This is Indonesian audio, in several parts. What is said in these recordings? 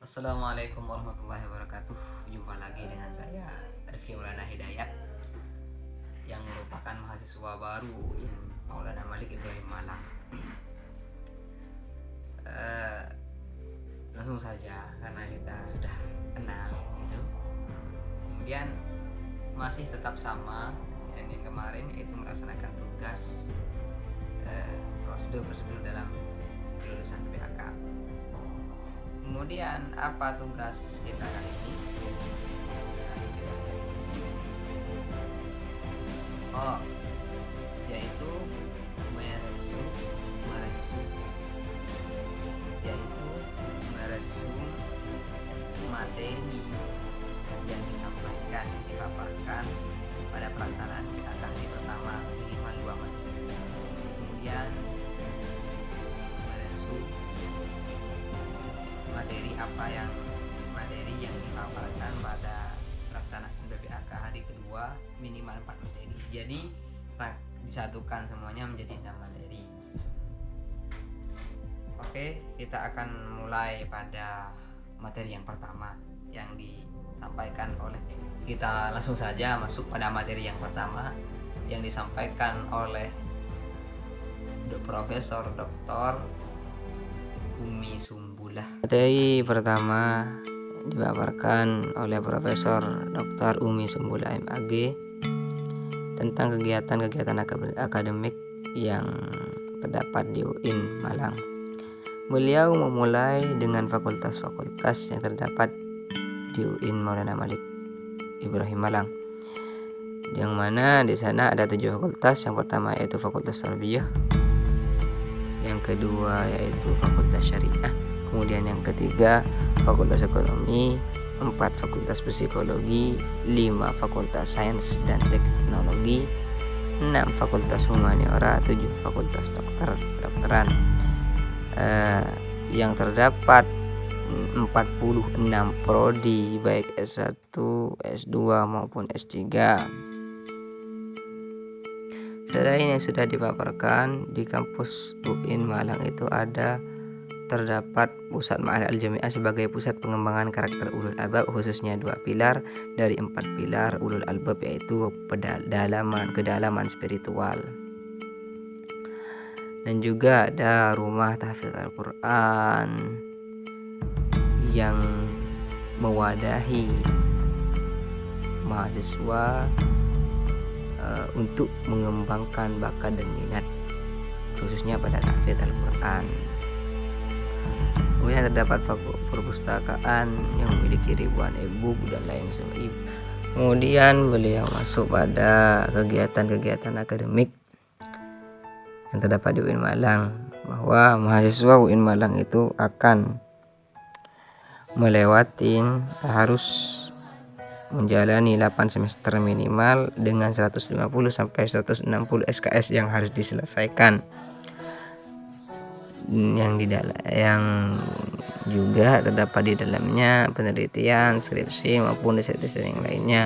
Assalamualaikum warahmatullahi wabarakatuh. Jumpa lagi dengan saya Rifki Maulana Hidayat yang merupakan mahasiswa baru UIN Maulana Malik Ibrahim Malang. Langsung saja karena kita sudah kenal gitu. Kemudian masih tetap sama yang kemarin, yaitu melaksanakan tugas prosedur dalam kelulusan PHK. Kemudian apa tugas kita kali ini? Yaitu meresum materi yang disampaikan, yang dipaparkan pada pelaksanaan PKK hari pertama minimal 2 menit. Kemudian meresum materi yang dipaparkan pada pelaksanaan PPAK hari kedua minimal 4 materi. Jadi disatukan semuanya menjadi 6 materi. Oke, kita akan mulai pada materi yang pertama yang disampaikan oleh kita. Langsung saja masuk pada materi yang pertama yang disampaikan oleh Profesor Dr. Umi Sumbulah. Materi pertama dipaparkan oleh Profesor Dr. Umi Sumbulah MAG tentang kegiatan-kegiatan akademik yang terdapat di UIN Malang. Beliau memulai dengan fakultas-fakultas yang terdapat di UIN Maulana Malik Ibrahim Malang, yang mana di sana ada 7 fakultas. Yang pertama yaitu Fakultas Tarbiyah, yang kedua yaitu Fakultas Syariah, kemudian yang ketiga Fakultas Ekonomi, 4 Fakultas Psikologi, 5 Fakultas Sains dan Teknologi, 6 Fakultas Humaniora, 7 Fakultas Kedokteran. Yang terdapat 46 prodi baik S1, S2 maupun S3. Selain yang sudah dipaparkan, di kampus UIN Malang itu terdapat Pusat Ma'had Al-Jami'ah sebagai pusat pengembangan karakter ulul albab, khususnya 2 pilar dari 4 pilar ulul albab, yaitu kedalaman spiritual. Dan juga ada rumah tahfidz Al-Quran yang mewadahi mahasiswa untuk mengembangkan bakat dan minat khususnya pada tahfidz Al-Quran. Kemudian terdapat perpustakaan yang memiliki ribuan e-book dan lain sebagainya. Kemudian beliau masuk pada kegiatan-kegiatan akademik yang terdapat di UIN Malang, bahwa mahasiswa UIN Malang itu akan harus menjalani 8 semester minimal dengan 150 sampai 160 SKS yang harus diselesaikan, yang juga terdapat di dalamnya penelitian, skripsi maupun desain-desain yang lainnya.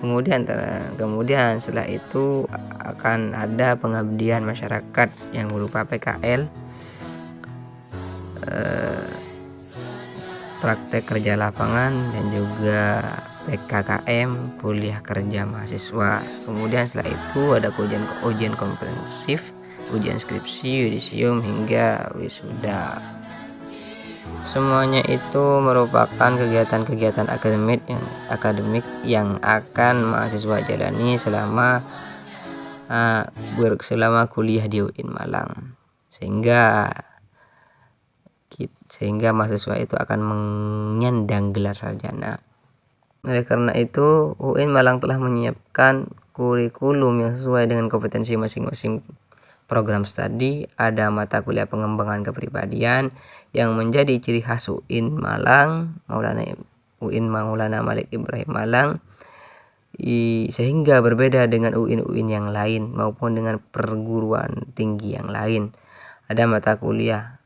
Kemudian setelah itu akan ada pengabdian masyarakat yang berupa PKL, praktek kerja lapangan, dan juga PKKM, kuliah kerja mahasiswa. Kemudian setelah itu ada ujian komprehensif, ujian skripsi, yudisium hingga wisuda. Semuanya itu merupakan kegiatan-kegiatan akademik yang akan mahasiswa jalani selama kuliah di UIN Malang, sehingga mahasiswa itu akan menyandang gelar sarjana. Oleh karena itu, UIN Malang telah menyiapkan kurikulum yang sesuai dengan kompetensi masing-masing program studi. Ada mata kuliah pengembangan kepribadian yang menjadi ciri khas UIN Malang, UIN Maulana Malik Ibrahim Malang, sehingga berbeda dengan UIN yang lain maupun dengan perguruan tinggi yang lain. Ada mata kuliah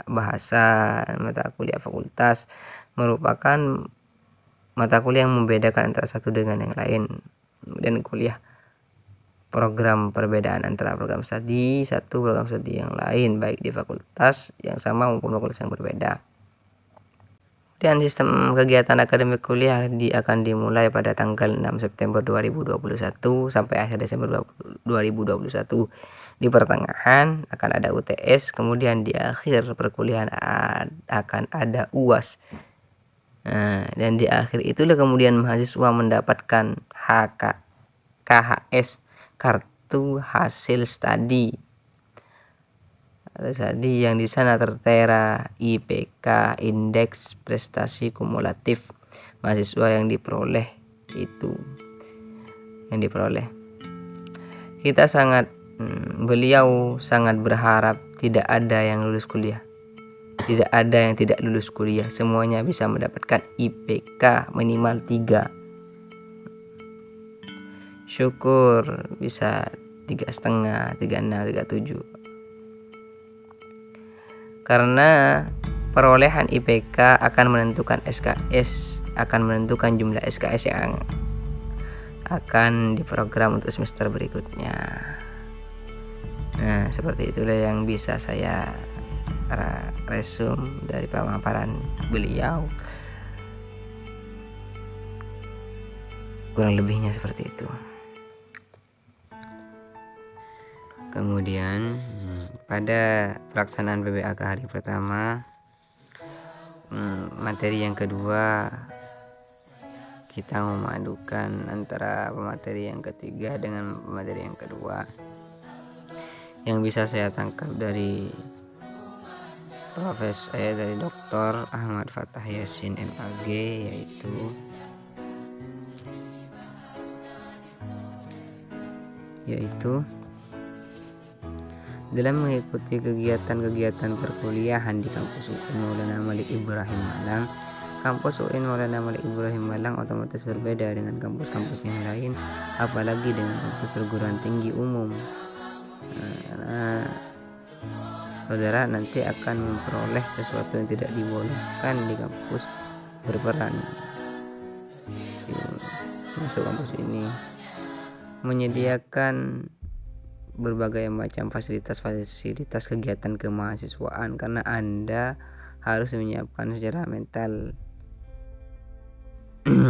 bahasa, mata kuliah fakultas, merupakan mata kuliah yang membedakan antara satu dengan yang lain. Kemudian kuliah program perbedaan antara program studi satu program studi yang lain, baik di fakultas yang sama maupun fakultas yang berbeda. Dan sistem kegiatan akademik kuliah akan dimulai pada tanggal 6 September 2021 sampai akhir Desember 2021. Di pertengahan akan ada UTS, kemudian di akhir perkuliahan akan ada UAS. Dan di akhir itulah kemudian mahasiswa mendapatkan KHS, kartu hasil studi yang di sana tertera IPK, indeks prestasi kumulatif mahasiswa yang diperoleh. Beliau sangat berharap tidak ada yang lulus kuliah, tidak ada yang tidak lulus kuliah, semuanya bisa mendapatkan IPK minimal 3. Syukur bisa 3,5, 36, 37. Karena perolehan IPK akan menentukan SKS, akan menentukan jumlah SKS yang akan diprogram untuk semester berikutnya. Nah, seperti itulah yang bisa saya resum dari pemaparan beliau. Kurang lebihnya seperti itu. Kemudian pada pelaksanaan PBAK hari pertama, materi yang kedua kita memadukan antara pemateri yang ketiga dengan pemateri yang kedua. Yang bisa saya tangkap dari dari Dr. Ahmad Fathah Yasin MAG yaitu dalam mengikuti kegiatan-kegiatan perkuliahan di kampus UIN Maulana Malik Ibrahim Malang. Kampus UIN Maulana Malik Ibrahim Malang otomatis berbeda dengan kampus-kampus yang lain, apalagi dengan kampus perguruan tinggi umum. Karena saudara nanti akan memperoleh sesuatu yang tidak dibolehkan di kampus berperan. Masuk kampus ini menyediakan berbagai macam fasilitas kegiatan kemahasiswaan, karena Anda harus menyiapkan secara mental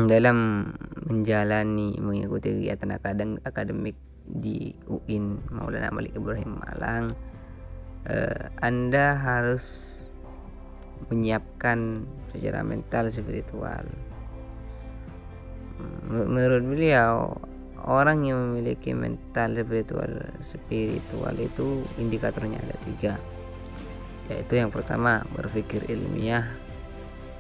dalam mengikuti kegiatan akademik di UIN Maulana Malik Ibrahim Malang. Anda harus menyiapkan secara mental spiritual. Menurut beliau, orang yang memiliki mental spiritual itu indikatornya ada 3, yaitu yang pertama berpikir ilmiah.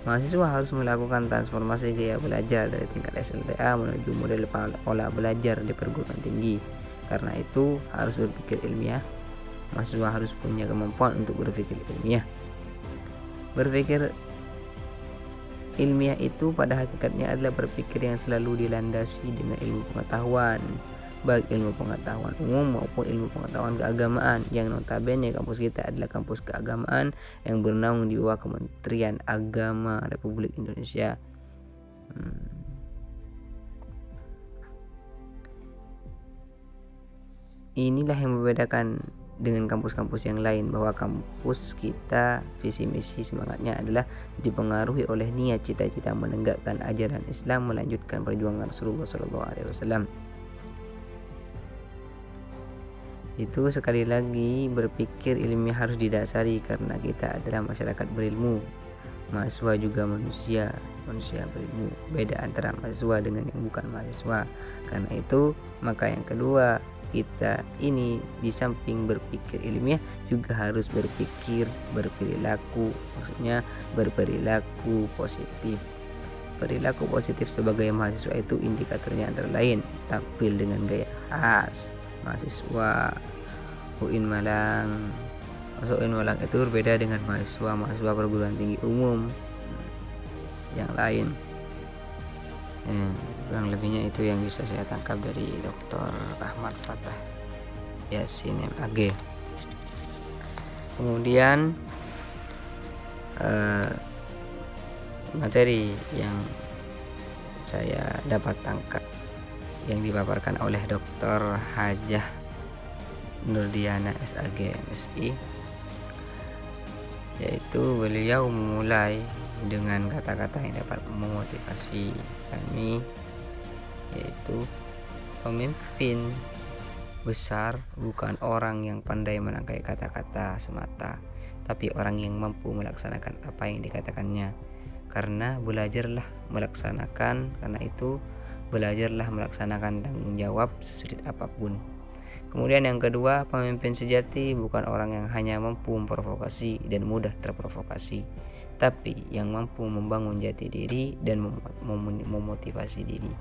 Mahasiswa harus melakukan transformasi gaya belajar dari tingkat SLTA menuju model pola belajar di perguruan tinggi. Karena itu harus berpikir ilmiah. Mahasiswa harus punya kemampuan untuk berpikir ilmiah. Berpikir ilmiah itu pada hakikatnya adalah berpikir yang selalu dilandasi dengan ilmu pengetahuan, baik ilmu pengetahuan umum maupun ilmu pengetahuan keagamaan, yang notabene kampus kita adalah kampus keagamaan yang bernaung di bawah Kementerian Agama Republik Indonesia. Inilah yang membedakan dengan kampus-kampus yang lain, bahwa kampus kita visi misi semangatnya adalah dipengaruhi oleh niat cita-cita menegakkan ajaran Islam, melanjutkan perjuangan Rasulullah SAW. Itu sekali lagi, berpikir ilmiah harus didasari karena kita adalah masyarakat berilmu. Mahasiswa juga manusia berilmu. Beda antara mahasiswa dengan yang bukan mahasiswa. Karena itu maka yang kedua, kita ini di samping berpikir ilmiah juga harus berperilaku, maksudnya berperilaku positif. Perilaku positif sebagai mahasiswa itu indikatornya antara lain tampil dengan gaya khas. Mahasiswa UIN Malang itu berbeda dengan mahasiswa perguruan tinggi umum yang lain. Kurang lebihnya itu yang bisa saya tangkap dari Dr. Ahmad Fathah Yasin MAG. Kemudian materi yang saya dapat tangkap yang dipaparkan oleh Dr. Hajah Nurdiana SAG MSI, yaitu beliau memulai dengan kata-kata yang dapat memotivasi kami, yaitu pemimpin besar bukan orang yang pandai merangkai kata-kata semata, tapi orang yang mampu melaksanakan apa yang dikatakannya. Karena itu belajarlah melaksanakan tanggung jawab sesulit apapun. Kemudian yang kedua, pemimpin sejati bukan orang yang hanya mampu memprovokasi dan mudah terprovokasi, tapi yang mampu membangun jati diri dan memotivasi diri.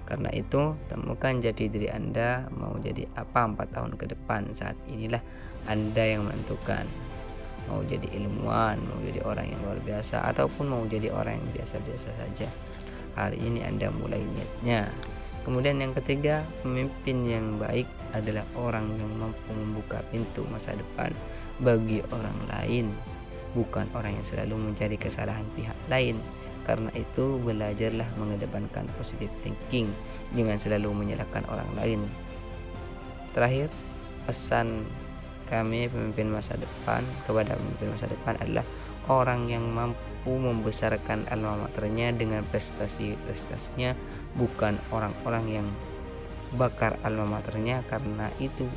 Karena itu, temukan jati diri Anda mau jadi apa 4 tahun ke depan. Saat inilah Anda yang menentukan. Mau jadi ilmuwan, mau jadi orang yang luar biasa, ataupun mau jadi orang yang biasa-biasa saja. Hari ini Anda mulai niatnya. Kemudian yang ketiga, pemimpin yang baik adalah orang yang mampu membuka pintu masa depan bagi orang lain, bukan orang yang selalu mencari kesalahan pihak lain. Karena itu, belajarlah mengedepankan positive thinking, jangan selalu menyalahkan orang lain. Terakhir, pesan kami kepada pemimpin masa depan adalah orang yang mampu membesarkan alma maternya dengan prestasinya, bukan orang-orang yang bakar alma maternya. Karena itu,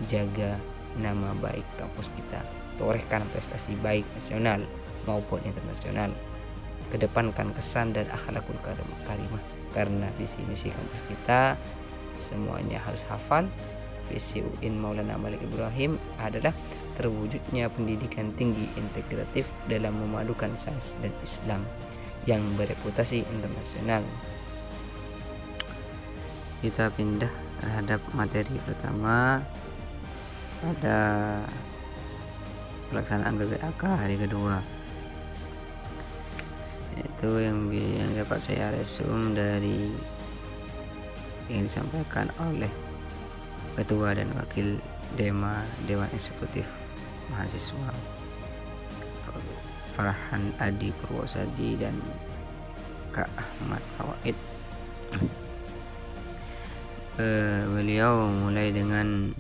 jaga nama baik kampus kita, torehkan prestasi baik nasional maupun internasional, kedepankan kesan dan akhlakul karimah. Karena visi misi kampus kita semuanya harus hafal. Visi UIN Maulana Malik Ibrahim adalah terwujudnya pendidikan tinggi integratif dalam memadukan sains dan Islam yang bereputasi internasional. Kita pindah terhadap materi pertama pada pelaksanaan BBAK hari kedua, itu yang dapat saya resum dari yang disampaikan oleh Ketua dan Wakil Dewan Eksekutif Mahasiswa Farhan Adi Purwosadi dan Kak Ahmad Fawaid. Beliau mulai dengan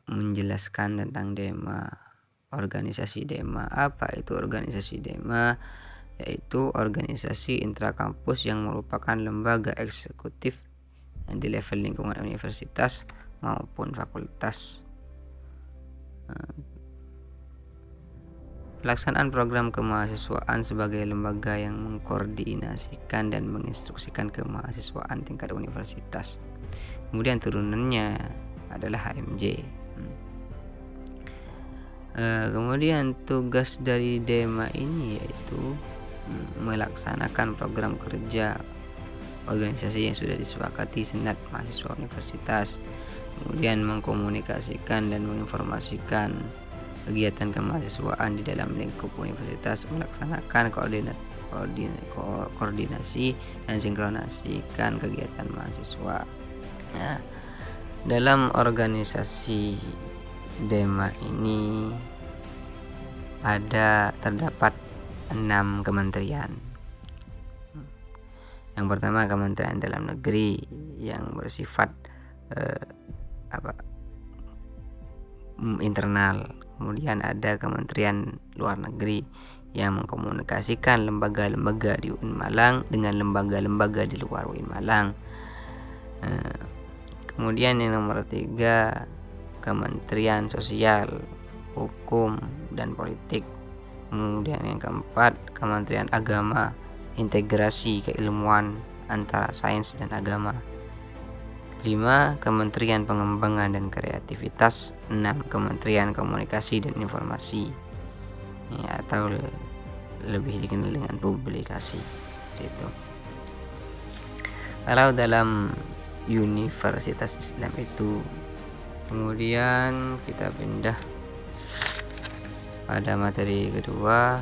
menjelaskan tentang DEMA, organisasi DEMA. Apa itu organisasi DEMA? Yaitu organisasi intrakampus yang merupakan lembaga eksekutif di level lingkungan universitas maupun fakultas. Pelaksanaan program kemahasiswaan sebagai lembaga yang mengkoordinasikan dan menginstruksikan kemahasiswaan tingkat universitas. Kemudian turunannya adalah HMJ. Kemudian tugas dari DEMA ini yaitu melaksanakan program kerja organisasi yang sudah disepakati Senat Mahasiswa Universitas, kemudian mengkomunikasikan dan menginformasikan kegiatan kemahasiswaan di dalam lingkup universitas, melaksanakan koordinasi dan sinkronasikan kegiatan mahasiswa. Nah, dalam organisasi DEMA ini terdapat 6 kementerian. Yang pertama, Kementerian Dalam Negeri yang bersifat internal. Kemudian ada Kementerian Luar Negeri yang mengkomunikasikan lembaga-lembaga di UIN Malang dengan lembaga-lembaga di luar UIN Malang. Kemudian yang nomor 3, Kementerian Sosial, Hukum dan Politik. Kemudian yang keempat, Kementerian Agama, integrasi keilmuan antara sains dan agama. 5, Kementerian Pengembangan dan Kreativitas. 6, Kementerian Komunikasi dan Informasi, atau lebih dikenal dengan publikasi. Gitu. Kalau dalam Universitas Islam itu, kemudian kita pindah pada materi kedua,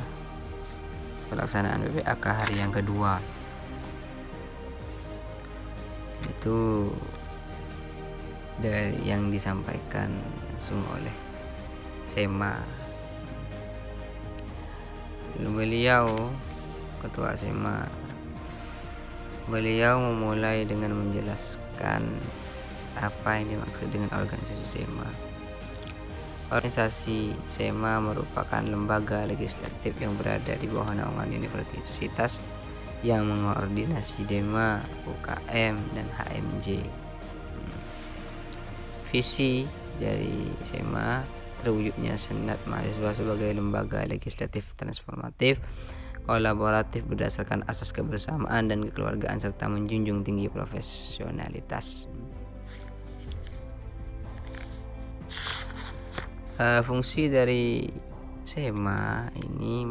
pelaksanaan BBAK hari yang kedua. Itu dari yang disampaikan langsung oleh SEMA. Beliau, Ketua SEMA, Beliau memulai dengan menjelaskan apa yang dimaksud dengan organisasi SEMA. Organisasi SEMA merupakan lembaga legislatif yang berada di bawah naungan universitas yang mengoordinasi DEMA, UKM, dan HMJ. Visi dari SEMA terwujudnya Senat Mahasiswa sebagai lembaga legislatif transformatif, kolaboratif berdasarkan asas kebersamaan dan kekeluargaan serta menjunjung tinggi profesionalitas. Fungsi dari SEMA ini